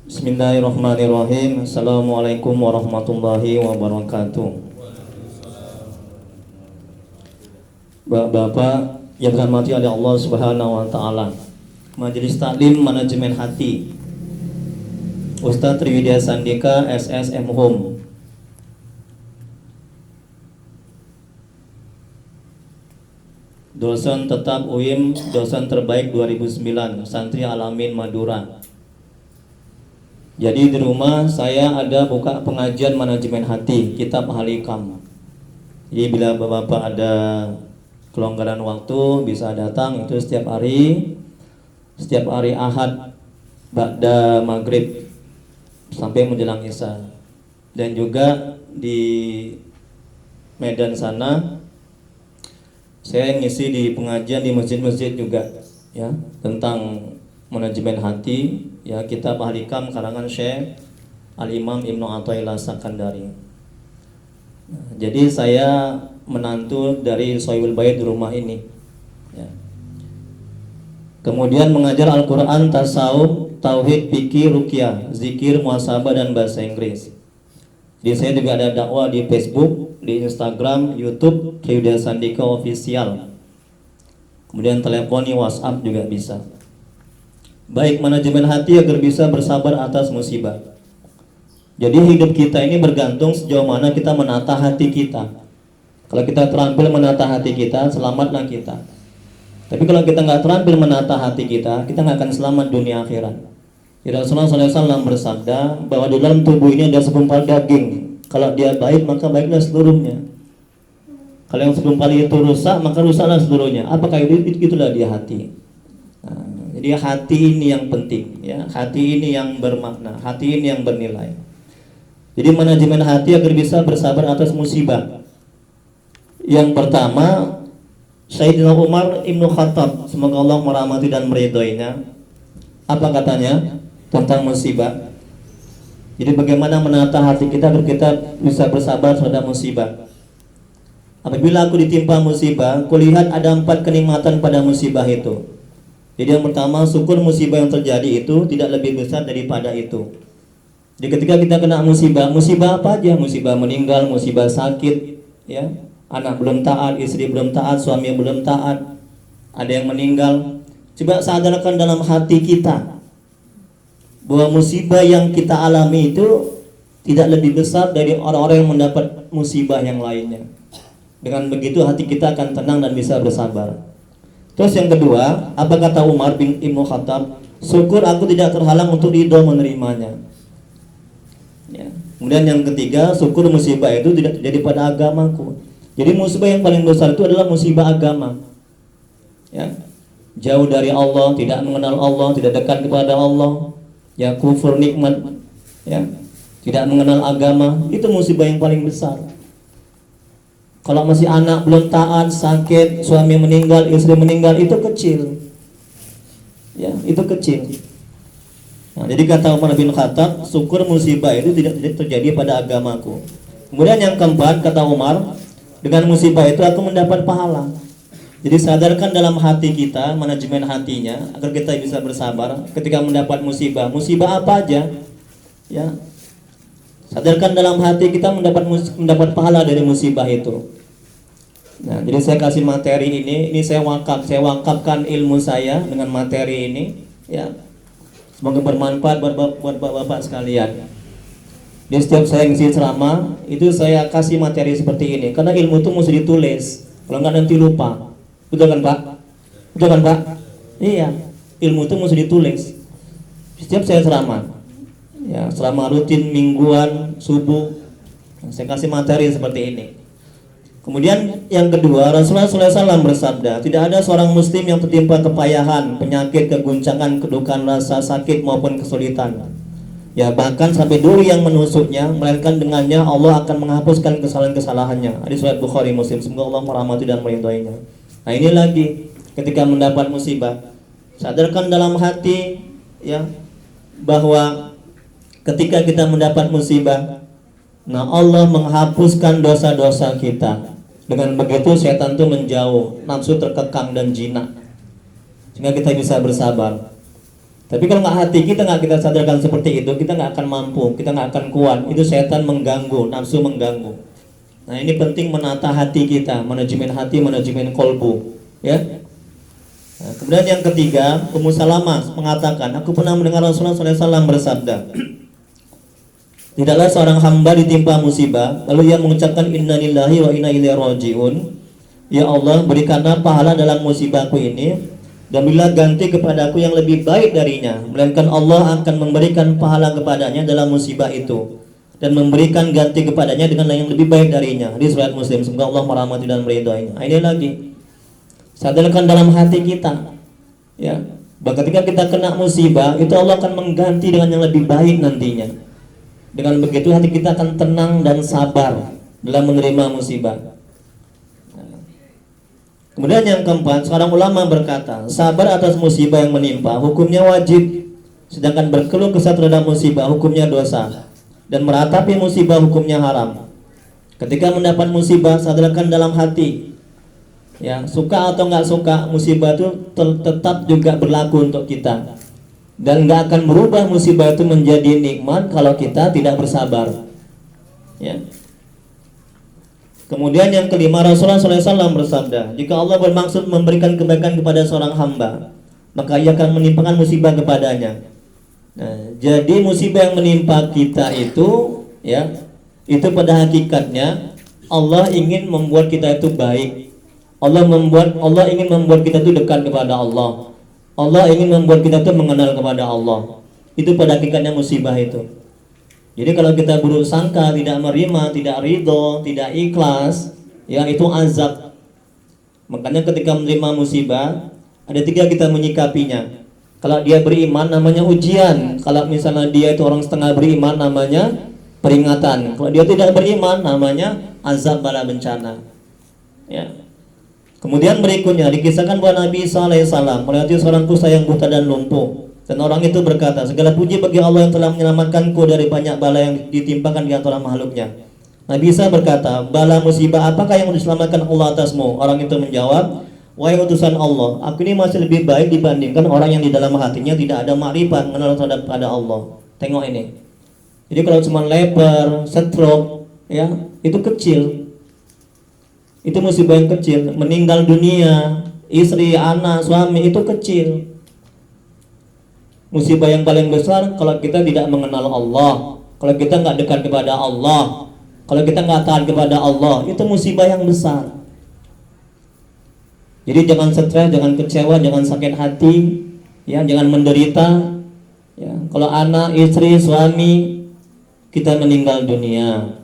Bismillahirrahmanirrahim. Assalamualaikum warahmatullahi wabarakatuh. Bapak yang dirahmati oleh Allah Subhanahu wa taala. Majelis Taklim Manajemen Hati. Ustadz Triwidya Sandika SSM Home. Dosen tetap UIM, dosen terbaik 2009, Santri Alamin Madura. Jadi di rumah saya ada buka pengajian manajemen hati, kitab Halikam. Jadi bila Bapak ada kelonggaran waktu bisa datang, itu setiap hari Ahad ba'da maghrib sampai menjelang Isya. Dan juga di Medan sana saya ngisi di pengajian di masjid-masjid juga ya, tentang manajemen hati ya, kitab Halikam karangan Syekh Al-Imam Ibnu Athaillah Sakandari. Jadi saya menantu dari Sohibul Bait di rumah ini ya. Kemudian mengajar Al-Quran, tasawuf, tauhid, fikih, ruqyah, zikir, muhasabah dan bahasa Inggris. Jadi saya juga ada dakwah di Facebook, di Instagram, YouTube, Triwidya Sandika Official. Kemudian teleponi, WhatsApp juga bisa. Baik, manajemen hati agar bisa bersabar atas musibah. Jadi hidup kita ini bergantung sejauh mana kita menata hati kita. Kalau kita terampil menata hati kita, selamatlah kita. Tapi kalau kita nggak terampil menata hati kita nggak akan selamat dunia akhirat. Rasulullah SAW bersabda bahwa di dalam tubuh ini ada segumpal daging. Kalau dia baik maka baiklah seluruhnya. Kalau yang segumpal itu rusak maka rusaklah seluruhnya. Apakah itu? Itulah dia hati. Jadi hati ini yang penting ya, hati ini yang bermakna, hati ini yang bernilai. Jadi manajemen hati agar bisa bersabar atas musibah. Yang pertama, Sayyidina Umar Ibnu Khattab, semoga Allah merahmati dan meridhoinya. Apa katanya tentang musibah? Jadi bagaimana menata hati kita agar kita bisa bersabar terhadap musibah. Apabila aku ditimpa musibah, kulihat ada 4 kenikmatan pada musibah itu. Jadi yang pertama, syukur musibah yang terjadi itu tidak lebih besar daripada itu. Jadi ketika kita kena musibah apa aja, musibah meninggal, musibah sakit, ya, anak belum taat, istri belum taat, suami belum taat, ada yang meninggal. Coba sadarkan dalam hati kita bahwa musibah yang kita alami itu tidak lebih besar dari orang-orang yang mendapat musibah yang lainnya. Dengan begitu hati kita akan tenang dan bisa bersabar. Terus yang kedua, apa kata Umar bin Ibnu Khattab? Syukur aku tidak terhalang untuk ridho menerimanya. Ya. Kemudian yang ketiga, syukur musibah itu tidak terjadi pada agamaku. Jadi musibah yang paling besar itu adalah musibah agama. Ya. Jauh dari Allah, tidak mengenal Allah, tidak dekat kepada Allah. Ya, kufur nikmat. Ya. Tidak mengenal agama, itu musibah yang paling besar. Kalau masih anak belum taat, sakit, suami meninggal, istri meninggal, itu kecil. Ya, itu kecil. Nah, jadi kata Umar bin Khattab, syukur musibah itu tidak terjadi pada agamaku. Kemudian yang keempat, kata Umar, dengan musibah itu aku mendapat pahala. Jadi sadarkan dalam hati kita, manajemen hatinya, agar kita bisa bersabar ketika mendapat musibah. Musibah apa aja? Ya. Sadarkan dalam hati kita mendapat pahala dari musibah itu. Nah, jadi saya kasih materi ini saya wakafkan ilmu saya dengan materi ini, ya. Semoga bermanfaat buat bapak-bapak sekalian. Di setiap saya ngisi ceramah, itu saya kasih materi seperti ini, karena ilmu itu mesti ditulis, kalau nggak nanti lupa. Betul kan Pak? Betul kan Pak? Iya, ilmu itu mesti ditulis. Setiap saya ceramah, ya, selama rutin mingguan subuh, saya kasih materi seperti ini. Kemudian yang kedua, Rasulullah SAW bersabda, tidak ada seorang muslim yang tertimpa kepayahan, penyakit, keguncangan, kedukaan rasa sakit maupun kesulitan. Ya, bahkan sampai duri yang menusuknya, melainkan dengannya Allah akan menghapuskan kesalahan-kesalahannya. Hadis riwayat Bukhari Muslim. Semoga Allah merahmati dan meridhoinya. Nah, ini lagi ketika mendapat musibah, sadarkan dalam hati ya bahwa ketika kita mendapat musibah, nah Allah menghapuskan dosa-dosa kita. Dengan begitu setan itu menjauh, nafsu terkekang dan jinak, sehingga kita bisa bersabar. Tapi kalau nggak hati kita nggak kita sadarkan seperti itu, kita nggak akan mampu, kita nggak akan kuat. Itu setan mengganggu, nafsu mengganggu. Nah ini penting menata hati kita, manajemen hati, manajemen kolbu, ya. Nah, kemudian yang ketiga, Ummu Salamah mengatakan, aku pernah mendengar Rasulullah SAW bersabda, tidaklah seorang hamba ditimpa musibah, lalu ia mengucapkan Inna lillahi wa inna ilaihi raji'un. Ya Allah, berikanlah pahala dalam musibahku ini, dan bila ganti kepadaku yang lebih baik darinya, melainkan Allah akan memberikan pahala kepadanya dalam musibah itu, dan memberikan ganti kepadanya dengan yang lebih baik darinya. Hadis riwayat Muslim. Semoga Allah merahmati dan meridhoinya. Ini lagi, sadarkan dalam hati kita, ya, bahwa ketika kita kena musibah itu Allah akan mengganti dengan yang lebih baik nantinya. Dengan begitu hati kita akan tenang dan sabar dalam menerima musibah. Kemudian yang keempat, seorang ulama berkata, sabar atas musibah yang menimpa hukumnya wajib, sedangkan berkeluh kesah terhadap musibah hukumnya dosa, dan meratapi musibah hukumnya haram. Ketika mendapat musibah, sadarkan dalam hati, ya, suka atau nggak suka, musibah itu tetap juga berlaku untuk kita, dan nggak akan merubah musibah itu menjadi nikmat kalau kita tidak bersabar, ya. Kemudian yang kelima, Rasulullah SAW bersabda, jika Allah bermaksud memberikan kebaikan kepada seorang hamba, maka ia akan menimpakan musibah kepadanya. Nah, jadi musibah yang menimpa kita itu, ya, itu pada hakikatnya Allah ingin membuat kita itu baik. Allah ingin membuat kita itu dekat kepada Allah. Allah ingin membuat kita itu mengenal kepada Allah. Itu pada hakikatnya musibah itu. Jadi kalau kita buruk sangka, tidak menerima, tidak ridho, tidak ikhlas, ya itu azab. Makanya ketika menerima musibah, ada tiga kita menyikapinya. Kalau dia beriman namanya ujian. Kalau misalnya dia itu orang setengah beriman namanya peringatan. Kalau dia tidak beriman namanya azab bala bencana, ya. Kemudian berikutnya dikisahkan bahwa Nabi SAW melewati seorang kusta yang buta dan lumpuh. Dan orang itu berkata, segala puji bagi Allah yang telah menyelamatkanku dari banyak bala yang ditimpakan di antara makhluknya. Nabi Isa berkata, bala musibah apakah yang diselamatkan Allah atasmu? Orang itu menjawab, wahai utusan Allah, aku ini masih lebih baik dibandingkan orang yang di dalam hatinya tidak ada makrifat mengenal terhadap pada Allah. Tengok ini. Jadi kalau cuma leper, stroke, ya itu kecil. Itu musibah yang kecil. Meninggal dunia, istri, anak, suami itu kecil. Musibah yang paling besar kalau kita tidak mengenal Allah, kalau kita nggak dekat kepada Allah, kalau kita nggak taat kepada Allah, itu musibah yang besar. Jadi jangan stres, jangan kecewa, jangan sakit hati, ya, jangan menderita. Ya, kalau anak, istri, suami kita meninggal dunia,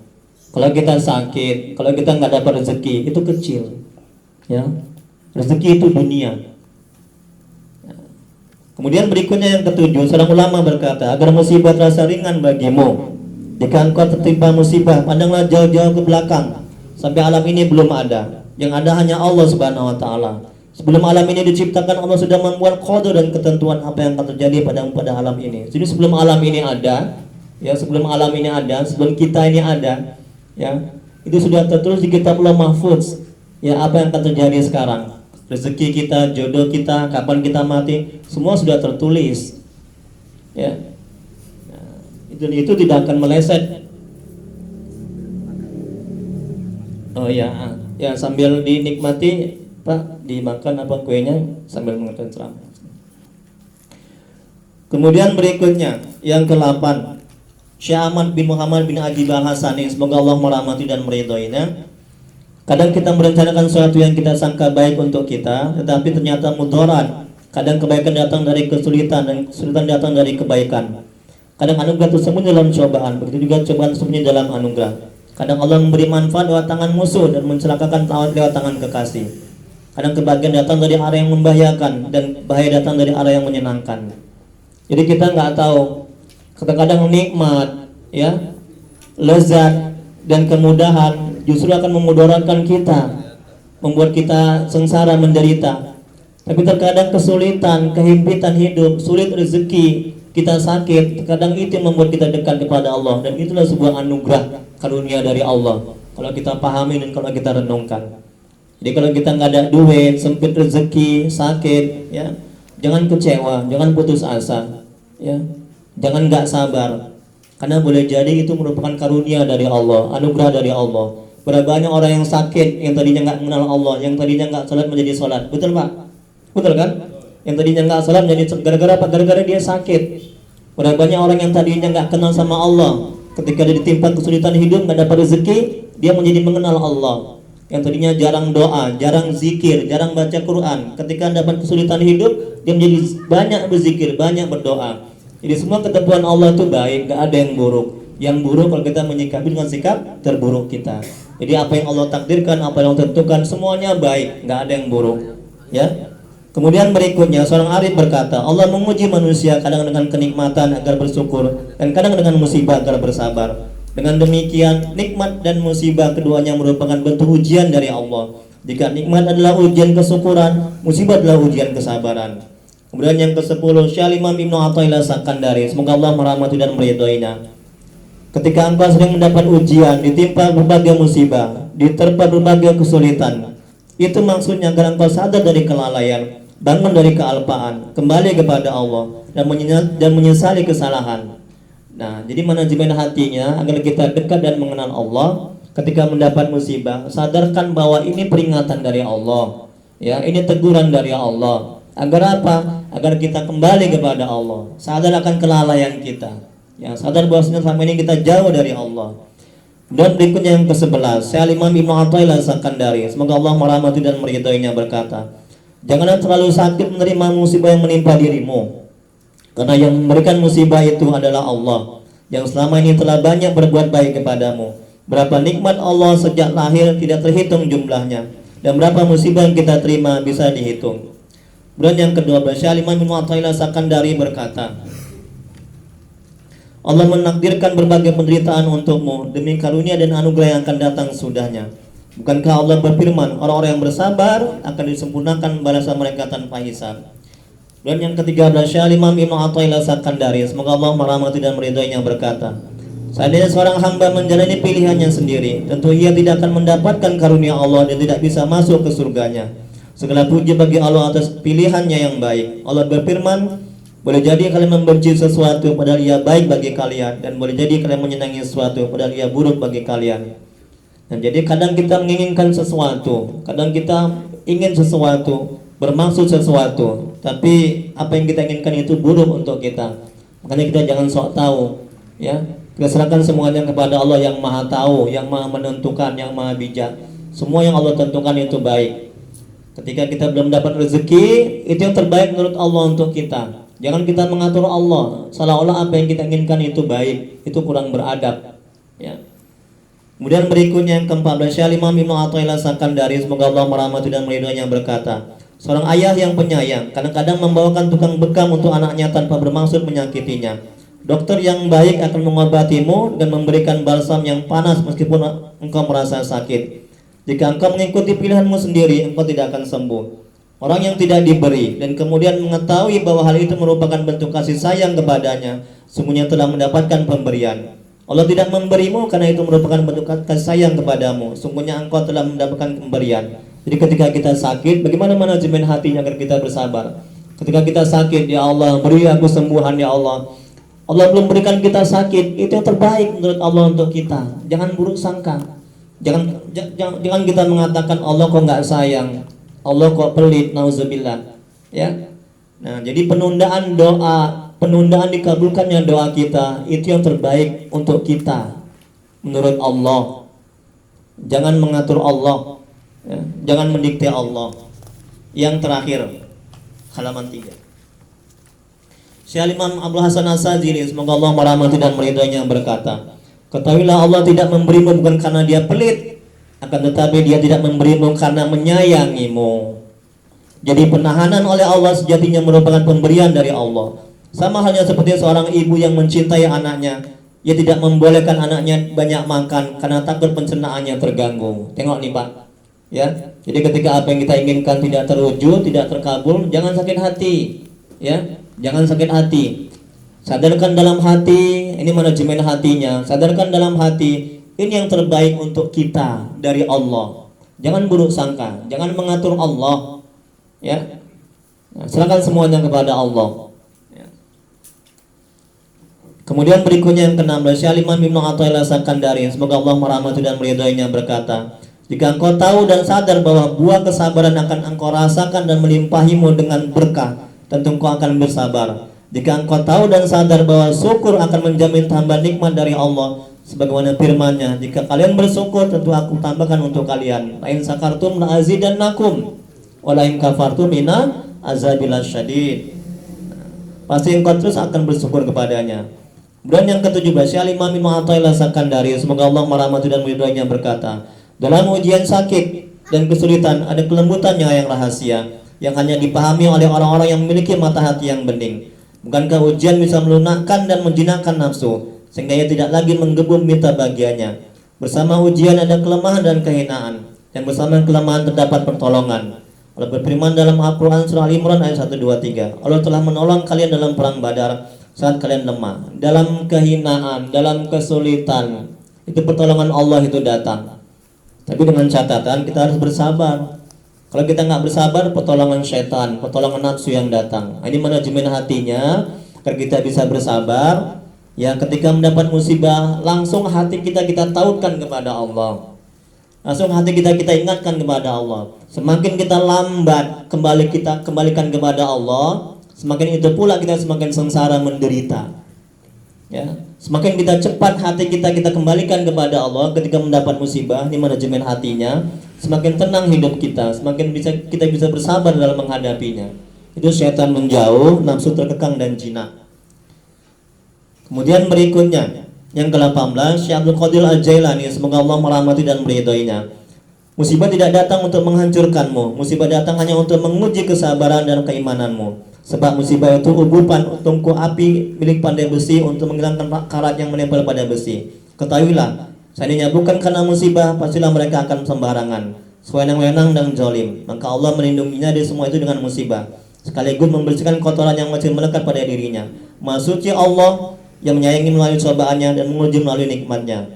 kalau kita sakit, kalau kita nggak dapat rezeki, itu kecil, ya. Rezeki itu dunia. Kemudian berikutnya yang ketujuh, seorang ulama berkata, agar musibah terasa ringan bagimu, jika engkau tertimpa musibah, pandanglah jauh-jauh ke belakang sampai alam ini belum ada. Yang ada hanya Allah Subhanahu wa taala. Sebelum alam ini diciptakan, Allah sudah membuat qada dan ketentuan apa yang akan terjadi pada alam ini. Jadi sebelum alam ini ada, ya, sebelum alam ini ada, sebelum kita ini ada, ya, itu sudah tertulis di kitab Lauh Mahfuz, ya, apa yang akan terjadi sekarang. Rezeki kita, jodoh kita, kapan kita mati, semua sudah tertulis, ya. Nah, itu tidak akan meleset. Oh ya, ya, sambil dinikmati, Pak, dimakan apa kuenya sambil menonton ceramah. Kemudian berikutnya yang ke-8, Syekh Ahmad bin Muhammad bin Ajib Al-Hasani, semoga Allah merahmati dan meridhoinya. Kadang kita merencanakan sesuatu yang kita sangka baik untuk kita, tetapi ternyata mudarat. Kadang kebaikan datang dari kesulitan dan kesulitan datang dari kebaikan. Kadang anugerah tersembunyi dalam cobaan, begitu juga cobaan tersembunyi dalam anugerah. Kadang Allah memberi manfaat lewat tangan musuh dan mencelakakan lewat tangan kekasih. Kadang kebahagiaan datang dari arah yang membahayakan dan bahaya datang dari arah yang menyenangkan. Jadi kita nggak tahu. Kadang-kadang nikmat, ya, lezat dan kemudahan justru akan memudaratkan kita, membuat kita sengsara menderita. Tapi terkadang kesulitan, kehimpitan hidup, sulit rezeki, kita sakit, terkadang itu yang membuat kita dekat kepada Allah, dan itulah sebuah anugerah karunia dari Allah kalau kita pahami dan kalau kita renungkan. Jadi kalau kita nggak ada duit, sempit rezeki, sakit, ya, jangan kecewa, jangan putus asa. ya. Jangan nggak sabar, karena boleh jadi itu merupakan karunia dari Allah, anugerah dari Allah. Berapa banyak orang yang sakit, yang tadinya nggak mengenal Allah, yang tadinya nggak sholat menjadi sholat, betul Pak? Betul kan? Yang tadinya nggak sholat menjadi gara-gara apa? Gara-gara dia sakit. Berapa banyak orang yang tadinya nggak kenal sama Allah, ketika dia ditimpa kesulitan hidup, nggak dapat rezeki, dia menjadi mengenal Allah. Yang tadinya jarang doa, jarang zikir, jarang baca Quran, ketika dapat kesulitan hidup, dia menjadi banyak berzikir, banyak berdoa. Jadi semua ketentuan Allah itu baik, gak ada yang buruk. Yang buruk kalau kita menyikapi dengan sikap terburuk kita. Jadi apa yang Allah takdirkan, apa yang Allah tentukan, semuanya baik, gak ada yang buruk. Ya. Kemudian berikutnya seorang arif berkata, Allah menguji manusia kadang dengan kenikmatan agar bersyukur, dan kadang dengan musibah agar bersabar. Dengan demikian, nikmat dan musibah keduanya merupakan bentuk ujian dari Allah. Jika nikmat adalah ujian kesyukuran, musibah adalah ujian kesabaran. Kemudian yang ke-10, Syekh Imam Ibnu Athaillah Sakandari, semoga Allah merahmati dan meridhoinya. Ketika engkau sering mendapat ujian, ditimpa berbagai musibah, diterpa berbagai kesulitan, itu maksudnya agar engkau sadar dari kelalaian, bangun dari kealpaan, kembali kepada Allah, dan menyesali kesalahan. Nah, jadi manajemen hatinya agar kita dekat dan mengenal Allah. Ketika mendapat musibah, sadarkan bahwa ini peringatan dari Allah, ya, ini teguran dari Allah. Agar apa? Agar kita kembali kepada Allah, sadar akan kelalaian kita, ya, sadar bahwasanya selama ini kita jauh dari Allah. Dan berikutnya yang ke-11, Syekh Imam Ibnu Athaillah Sakandari, semoga Allah merahmati dan meridhoinya, berkata, janganlah terlalu sakit menerima musibah yang menimpa dirimu, karena yang memberikan musibah itu adalah Allah, yang selama ini telah banyak berbuat baik kepadamu. Berapa nikmat Allah sejak lahir tidak terhitung jumlahnya, dan berapa musibah yang kita terima bisa dihitung. Dan yang ke-12, Syekh Imam Ibnu Athaillah Sakandari berkata, Allah menakdirkan berbagai penderitaan untukmu demi karunia dan anugerah yang akan datang sudahnya. Bukankah Allah berfirman, orang-orang yang bersabar akan disempurnakan balasan mereka tanpa hisab. Dan yang ke-13, Syekh Imam Ibnu Athaillah Sakandari, semoga Allah merahmati dan meridhoinya, berkata, seandainya seorang hamba menjalani pilihannya sendiri, tentu ia tidak akan mendapatkan karunia Allah dan tidak bisa masuk ke surganya. Segala puji bagi Allah atas pilihannya yang baik. Allah berfirman, boleh jadi kalian membenci sesuatu padahal ia baik bagi kalian, dan boleh jadi kalian menyenangi sesuatu padahal ia buruk bagi kalian. Dan jadi kadang kita menginginkan sesuatu, kadang kita ingin sesuatu, bermaksud sesuatu, tapi apa yang kita inginkan itu buruk untuk kita. Makanya kita jangan sok tahu, ya. Kita serahkan semuanya kepada Allah yang Maha Tahu, yang Maha Menentukan, yang Maha Bijak. Semua yang Allah tentukan itu baik. Ketika kita belum dapat rezeki, itu yang terbaik menurut Allah untuk kita. Jangan kita mengatur Allah seolah-olah apa yang kita inginkan itu baik, itu kurang beradab, ya. Kemudian berikutnya yang ke-14, Syekh Imam Ibnu Athaillah Sakandari, semoga Allah merahmati dan meridhoinya, berkata, seorang ayah yang penyayang kadang-kadang membawakan tukang bekam untuk anaknya tanpa bermaksud menyakitinya. Dokter yang baik akan mengobatimu dan memberikan balsam yang panas meskipun engkau merasa sakit. Jika engkau mengikuti pilihanmu sendiri, engkau tidak akan sembuh. Orang yang tidak diberi dan kemudian mengetahui bahwa hal itu merupakan bentuk kasih sayang kepadanya, sungguhnya telah mendapatkan pemberian. Allah tidak memberimu karena itu merupakan bentuk kasih sayang kepadamu, sungguhnya engkau telah mendapatkan pemberian. Jadi ketika kita sakit, bagaimana manajemen hatinya agar kita bersabar? Ketika kita sakit, ya Allah, beri aku sembuhan, ya Allah. Allah belum berikan kita sakit, itu yang terbaik menurut Allah untuk kita. Jangan buruk sangka. Jangan kita mengatakan Allah kok nggak sayang, Allah kok pelit, nauzubillah, ya. Nah, jadi penundaan doa, penundaan dikabulkannya doa kita, itu yang terbaik untuk kita menurut Allah. Jangan mengatur Allah, ya. Jangan mendikte Allah. Yang terakhir, halaman 3, Syekh Imam Abdul Hasan As-Sadzili, semoga Allah merahmati dan meridhoinya, berkata, ketahuilah Allah tidak memberimu bukan karena dia pelit, akan tetapi dia tidak memberimu karena menyayangimu. Jadi penahanan oleh Allah sejatinya merupakan pemberian dari Allah. Sama halnya seperti seorang ibu yang mencintai anaknya, ia tidak membolehkan anaknya banyak makan karena takut pencernaannya terganggu. Tengok nih Pak, ya. Jadi ketika apa yang kita inginkan tidak terwujud, tidak terkabul, jangan sakit hati, ya. Jangan sakit hati. Sadarkan dalam hati, ini manajemen hatinya. Sadarkan dalam hati, ini yang terbaik untuk kita dari Allah. Jangan buruk sangka, jangan mengatur Allah, ya. Nah, serahkan semuanya kepada Allah, ya. Kemudian berikutnya yang ke-16, Syekh Imam Ibnu Athaillah Sakandari, semoga Allah merahmati dan meridhoinya, berkata, jika engkau tahu dan sadar bahwa buah kesabaran akan engkau rasakan dan melimpahimu dengan berkah, tentu engkau akan bersabar. Jika engkau tahu dan sadar bahwa syukur akan menjamin tambah nikmat dari Allah, sebagaimana firman-Nya, jika kalian bersyukur tentu aku tambahkan untuk kalian. La in sakartum la azidannakum wa la in kafartum inna azabil lasyadid. Pasti engkau terus akan bersyukur kepadanya. Kemudian yang ke-17, Syekh Imam Ibnu Athaillah Sakandari, semoga Allah merahmati dan meridhoinya, berkata, dalam ujian sakit dan kesulitan ada kelembutannya yang rahasia, yang hanya dipahami oleh orang-orang yang memiliki mata hati yang bening. Bukankah ujian bisa melunakkan dan menjinakkan nafsu, sehingga ia tidak lagi menggebu minta bagiannya. Bersama ujian ada kelemahan dan kehinaan, yang bersama kelemahan terdapat pertolongan. Allah berfirman dalam Al-Quran surah Al-Imran ayat 1, 2, 3, Allah telah menolong kalian dalam perang Badar saat kalian lemah. Dalam kehinaan, dalam kesulitan, itu pertolongan Allah itu datang. Tapi dengan catatan kita harus bersabar. Kalau kita nggak bersabar, pertolongan syaitan, pertolongan nafsu yang datang. Ini manajemen hatinya agar kita bisa bersabar. Ya, ketika mendapat musibah, langsung hati kita tautkan kepada Allah. Langsung hati kita ingatkan kepada Allah. Semakin kita lambat kembalikan kepada Allah, semakin itu pula kita semakin sengsara menderita. Ya, semakin kita cepat hati kita kembalikan kepada Allah ketika mendapat musibah, ini manajemen hatinya, semakin tenang hidup kita, semakin kita bisa bersabar dalam menghadapinya. Itu syaitan menjauh, nafsu terkekang dan jinak. Kemudian berikutnya yang ke-18, Syekh Abdul Qadir Al-Jailani, semoga Allah merahmati dan meridhoinya. Musibah tidak datang untuk menghancurkanmu, musibah datang hanya untuk menguji kesabaran dan keimananmu. Sebab musibah itu ubupan tungku api milik pandai besi untuk menghilangkan karat yang menempel pada besi. Ketahuilah, seandainya bukan karena musibah, pastilah mereka akan sembarangan, sewenang-wenang dan zalim. Maka Allah melindunginya dari semua itu dengan musibah, sekaligus membersihkan kotoran yang masih melekat pada dirinya. Maha suci Allah yang menyayangi melalui cobaannya dan menguji melalui nikmatnya.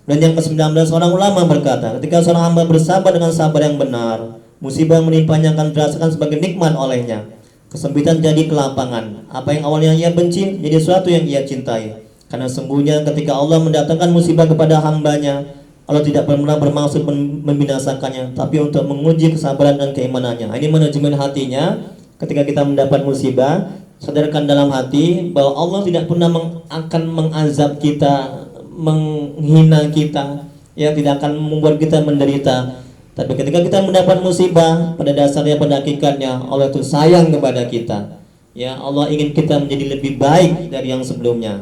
Dan yang ke-19, seorang ulama berkata, ketika seorang hamba bersabar dengan sabar yang benar, musibah yang menimpanya akan dirasakan sebagai nikmat olehnya. Kesempitan jadi kelapangan. Apa yang awalnya ia benci jadi sesuatu yang ia cintai. Karena sesungguhnya ketika Allah mendatangkan musibah kepada hambanya, Allah tidak pernah bermaksud membinasakannya, tapi untuk menguji kesabaran dan keimanannya. Ini manajemen hatinya. Ketika kita mendapat musibah, sadarkan dalam hati bahwa Allah tidak pernah akan mengazab kita, menghina kita, ya, tidak akan membuat kita menderita. Tapi ketika kita mendapat musibah, pada dasarnya, pada hakikatnya Allah itu sayang kepada kita. Ya, Allah ingin kita menjadi lebih baik dari yang sebelumnya.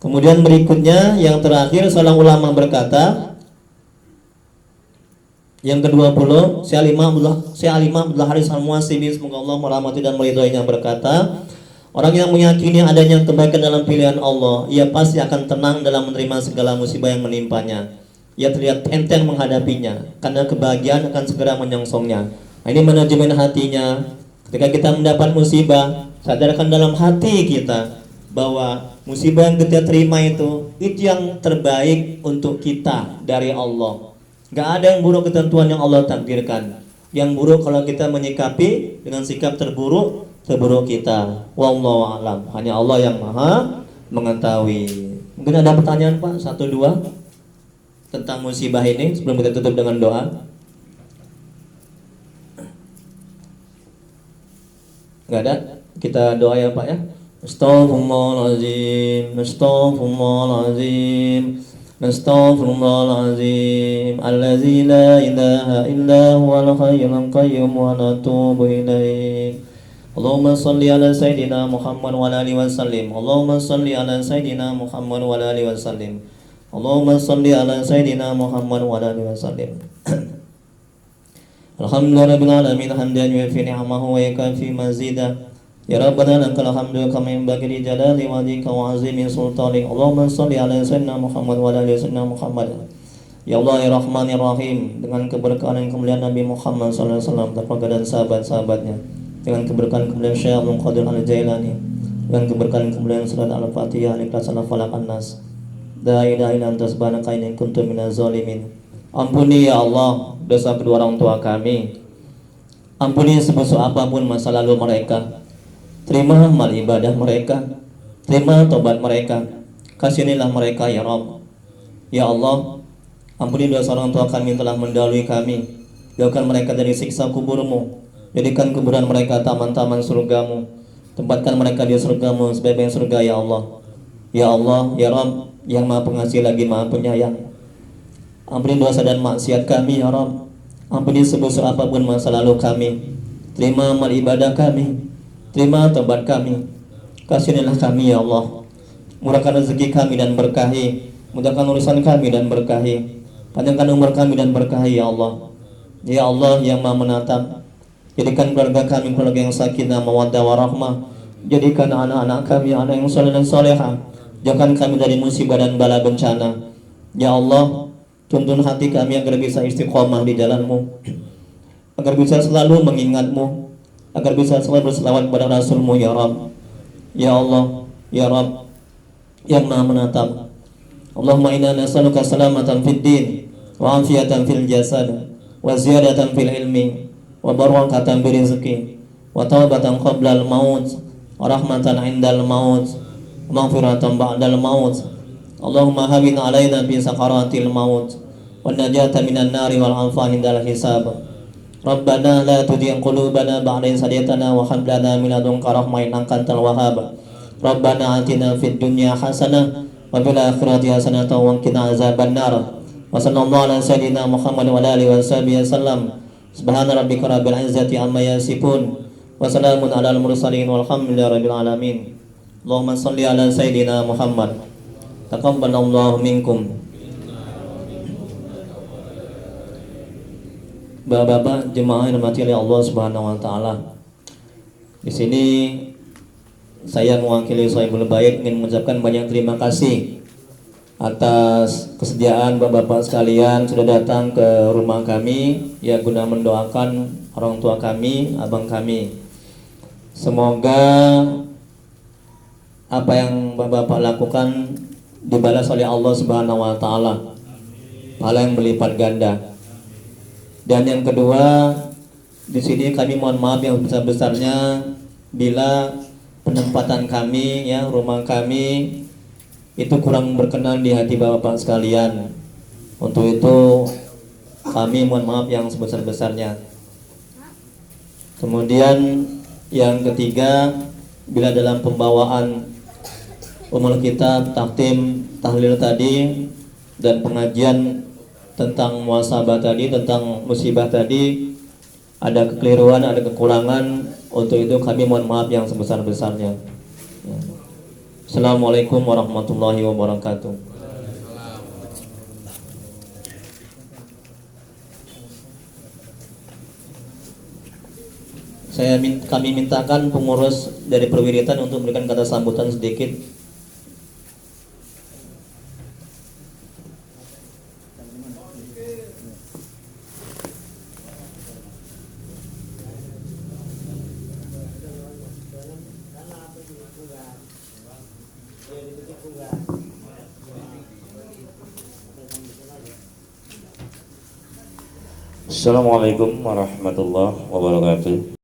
Kemudian berikutnya yang terakhir, seorang ulama berkata, yang ke-20, Syekh Imam Abdul Haris Al-Muhasibi, semoga Allah merahmati dan meridhoinya, berkata, orang yang meyakini adanya kebaikan dalam pilihan Allah, ia pasti akan tenang dalam menerima segala musibah yang menimpanya. Ia terlihat enteng menghadapinya, karena kebahagiaan akan segera menyongsongnya. Ini manajemen hatinya. Ketika kita mendapat musibah, sadarkan dalam hati kita bahwa musibah yang kita terima itu yang terbaik untuk kita dari Allah. Gak ada yang buruk ketentuan yang Allah takdirkan. Yang buruk kalau kita menyikapi dengan sikap terburuk kita. Wallahu a'lam. Hanya Allah yang maha mengetahui. Mungkin ada pertanyaan Pak? 1, 2 tentang musibah ini sebelum kita tutup dengan doa. Enggak ada? Kita doa ya Pak ya. Astaghfirullahaladzim, astaghfirullahaladzim, astaghfirullahaladzim, allazi la ilaha illa huwal hayyul qayyum wa natubu ilaih. Allahumma salli ala sayyidina Muhammad wa ala alihi wa sallim. Allahumma salli ala sayyidina Muhammad wa ala alihi wa sallim. Allahumma salli ala sayyidina Muhammad wa ala alihi wa sallim. Alhamdulillahirabbil alamin hamdan yuwaffi ni'amahu wa yakafi mazidah. Ya Rabbana lakal hamdu kama yanbaghi li jalali wajhika wa 'azimi sultanik. Allahumma salli ala sayyidina Muhammad wa ala ali sayyidina Muhammad. Ya Allah ya Rahman ya Rahim, dengan keberkahan dan kemuliaan Nabi Muhammad sallallahu alaihi wasallam, keluarga dan sahabat-sahabatnya, dengan keberkahan kemuliaan Syekh Abdul Qadir Al-Jailani, dengan keberkahan kemuliaan surat Al-Fatihah, Ikhlas, Al-Falaq, An-Nas. La ilaha illa anta subhanaka inni kuntu minaz zalimin. Ampuni ya Allah dosa kedua orang tua kami. Ampuni sebesar apapun masa lalu mereka. Terima amal ibadah mereka. Terima tobat mereka, kasihanilah mereka ya Rabb. Ya Allah, ampuni dosa orang tua kami yang telah mendahului kami. Jauhkan mereka dari siksa kuburmu. Jadikan kuburan mereka taman-taman surgamu. Tempatkan mereka di surgamu sebaik-baik surga ya Allah. Ya Allah, ya Rabb, yang maha pengasih lagi maha penyayang. Ampuni dosa dan maksiat kami ya Rabb. Ampuni sebesar apapun masa lalu kami. Terima amal ibadah kami. Terima tobat kami. Kasihanilah kami ya Allah. Murahkan rezeki kami dan berkahi. Mudahkan urusan kami dan berkahi. Panjangkan umur kami dan berkahi ya Allah. Ya Allah yang maha menatap, jadikan keluarga kami keluarga yang sakinah mawaddah warahmah. Jadikan anak-anak kami anak yang saleh dan salehah. Jauhkan kami dari musibah dan bala bencana. Ya Allah, tuntun hati kami agar bisa istiqomah di jalan-Mu, agar bisa selalu mengingat-Mu, agar bisa selalu berselawat kepada Rasul-Mu ya Rabb. Ya Allah, ya Rabb, yang maha menatap. Allahumma inna nas'aluka salamatan fid din wa afiyatan fil jasad wa ziyadatan fil ilmi wa barakatan bi rizqi wa taubatan qabla al maut wa rahmatan indal maut wa maghfiratan ba'dal maut. Allahumma hawin alaina bi sakaratil maut wa najata minan nari wal afa indal hisab. Rabbana la tudhi'h qulubana ba'da idh hadaytana wa hab lana min ladunka rahmah innaka antal wahhab. Rabbana atina fid dunya hasanah wa fil akhirati hasanatan wa qina azabannar. Wa sallallahu ala sayyidina Muhammad wa alihi wa sahbihi wasallam. Subhana rabbika rabbil izzati amma yasifun wa salamun alal mursalin walhamdulillahi rabbil alamin. Allahumma shalli ala sayyidina Muhammad. Taqabbalallahu minkum. Bapak-bapak jemaah yang dirahmati oleh Allah Subhanahu wa taala. Di sini saya mewakili Sohibul Bait ingin mengucapkan banyak terima kasih atas kesediaan bapak-bapak sekalian sudah datang ke rumah kami ya guna mendoakan orang tua kami, abang kami. Semoga apa yang bapak-bapak lakukan dibalas oleh Allah Subhanahu wa taala, pahala yang berlipat ganda. Dan yang kedua, di sini kami mohon maaf yang besar-besarnya bila penempatan kami ya rumah kami itu kurang berkenan di hati bapak-bapak sekalian. Untuk itu kami mohon maaf yang sebesar-besarnya. Kemudian yang ketiga, bila dalam pembawaan umul kitab, taktim, tahlil tadi dan pengajian tentang muhasabah tadi, tentang musibah tadi ada kekeliruan, ada kekurangan, untuk itu kami mohon maaf yang sebesar-besarnya. Assalamualaikum warahmatullahi wabarakatuh. Kami mintakan pengurus dari perwiritan untuk memberikan kata sambutan sedikit. Assalamualaikum warahmatullahi wabarakatuh.